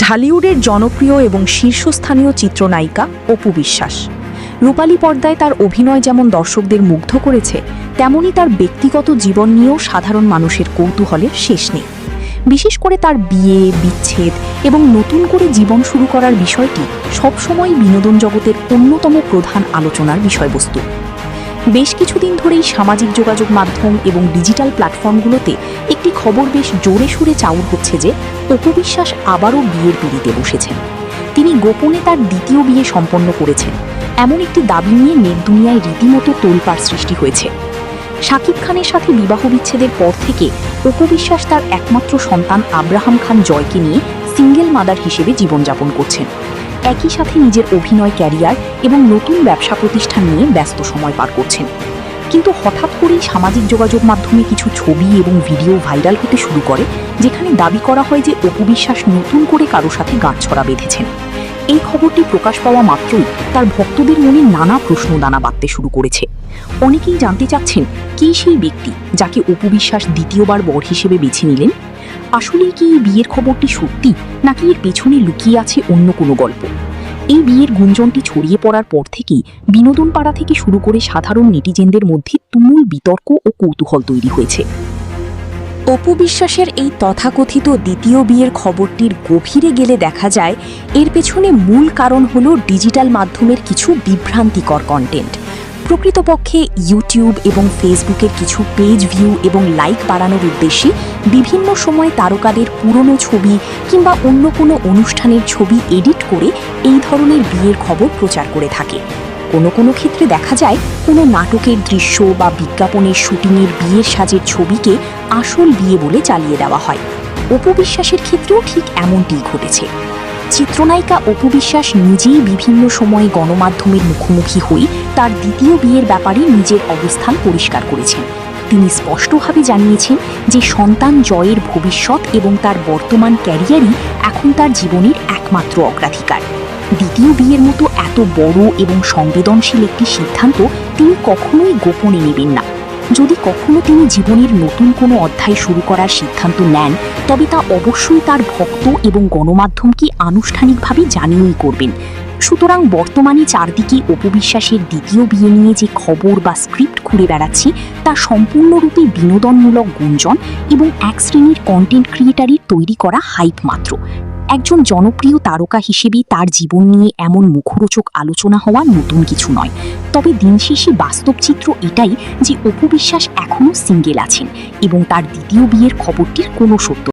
ঢালিউডের জনপ্রিয় এবং শীর্ষস্থানীয় চিত্রনায়িকা অপু বিশ্বাস। রূপালী পর্দায় তার অভিনয় যেমন দর্শকদের মুগ্ধ করেছে, তেমনি তার ব্যক্তিগত জীবন নিয়েও সাধারণ মানুষের কৌতূহলের শেষ নেই। বিশেষ করে তার বিয়ে, বিচ্ছেদ এবং নতুন করে জীবন শুরু করার বিষয়টি সবসময় বিনোদন জগতের অন্যতম প্রধান আলোচনার বিষয়বস্তু। বেশ কিছুদিন ধরেই সামাজিক যোগাযোগ মাধ্যম এবং ডিজিটাল প্ল্যাটফর্মগুলোতে একটি খবর বেশ জোরে সুরে চাউর হচ্ছে যে অপু বিশ্বাস আবারও বিয়ের পিঁড়িতে বসেছেন। তিনি গোপনে তার দ্বিতীয় বিয়ে সম্পন্ন করেছেন, এমন একটি দাবি নিয়ে নেট দুনিয়ায় রীতিমতো তোলপাড় সৃষ্টি হয়েছে। শাকিব খানের সাথে বিবাহ বিচ্ছেদের পর থেকে অপু বিশ্বাস তার একমাত্র সন্তান আব্রাহাম খান জয়কে নিয়ে সিঙ্গেল মাদার হিসেবে জীবনযাপন করছেন। একই সাথে নিজের অভিনয় ক্যারিয়ার এবং নতুন ব্যবসা প্রতিষ্ঠান নিয়ে ব্যস্ত সময় পার করছেন। কিন্তু হঠাৎ করেই সামাজিক যোগাযোগ মাধ্যমে কিছু ছবি এবং ভিডিও ভাইরাল হতে শুরু করে, যেখানে দাবি করা হয় যে অপু বিশ্বাস নতুন করে কারো সাথে গাঁটছড়া বেঁধেছেন। এই খবরটি প্রকাশ পাওয়া মাত্রই তার ভক্তদের মনে নানা প্রশ্নদানা বাঁধতে শুরু করেছে। অনেকেই জানতে চাচ্ছেন, কে সেই ব্যক্তি যাকে অপু বিশ্বাস দ্বিতীয়বার বর হিসেবে বেছে নিলেন? আসলেই কি এই বিয়ের খবরটি সত্যি, নাকি এর পেছনে লুকিয়ে আছে অন্য কোনো গল্প? এই বিয়ের গুঞ্জনটি ছড়িয়ে পড়ার পর থেকেই বিনোদন পাড়া থেকে শুরু করে সাধারণ নেটিজেনদের মধ্যে তুমুল বিতর্ক ও কৌতূহল তৈরি হয়েছে। অপু বিশ্বাসের এই তথাকথিত দ্বিতীয় বিয়ের খবরটির গভীরে গেলে দেখা যায়, এর পেছনে মূল কারণ হলো ডিজিটাল মাধ্যমের কিছু বিভ্রান্তিকর কন্টেন্ট। প্রকৃতপক্ষে ইউটিউব এবং ফেসবুকের কিছু পেজ ভিউ এবং লাইক বাড়ানোর উদ্দেশ্যে বিভিন্ন সময় তারকাদের পুরনো ছবি কিংবা অন্য কোনো অনুষ্ঠানের ছবি এডিট করে এই ধরনের বিয়ের খবর প্রচার করে থাকে। কোনো কোনো ক্ষেত্রে দেখা যায় কোনো নাটকের দৃশ্য বা বিজ্ঞাপনের শুটিংয়ের বিয়ের সাজের ছবিকে আসল বিয়ে বলে চালিয়ে দেওয়া হয়। অপু বিশ্বাসের ক্ষেত্রেও ঠিক এমনটিই ঘটেছে। চিত্রনায়িকা অপু বিশ্বাস নিজেই বিভিন্ন সময়ে গণমাধ্যমের মুখোমুখি হয়ে তার দ্বিতীয় বিয়ের ব্যাপারে নিজের অবস্থান পরিষ্কার করেছেন। তিনি স্পষ্টভাবে জানিয়েছেন যে সন্তান জয়ের ভবিষ্যৎ এবং তার বর্তমান ক্যারিয়ারই এখন তার জীবনের একমাত্র অগ্রাধিকার। দ্বিতীয় বিয়ের মতো এত বড় এবং সংবেদনশীল একটি সিদ্ধান্ত তিনি কখনোই গোপনে নেবেন না। যদি কখনো তিনি জীবনের নতুন কোনো অধ্যায় শুরু করার সিদ্ধান্ত নেন, তবে তা অবশ্যই তার ভক্ত এবং গণমাধ্যমকে আনুষ্ঠানিকভাবে জানিয়েই করবেন। সুতরাং বর্তমানে চারদিকে অপু বিশ্বাসের দ্বিতীয় বিয়ে নিয়ে যে খবর বা স্ক্রিপ্ট ঘুরে বেড়াচ্ছে, তা সম্পূর্ণরূপে বিনোদনমূলক গুঞ্জন এবং এক শ্রেণীর কন্টেন্ট ক্রিয়েটারের তৈরি করা হাইপ মাত্র। একজন জনপ্রিয় তারকা হিসেবে তার জীবন নিয়ে এমন মুখরোচক আলোচনা হওয়া নতুন কিছু নয়। তবে দিন শেষে বাস্তব চিত্র এটাই যে অপু বিশ্বাস এখনও সিঙ্গেল আছেন এবং তার দ্বিতীয় বিয়ের খবরটির কোনো সত্য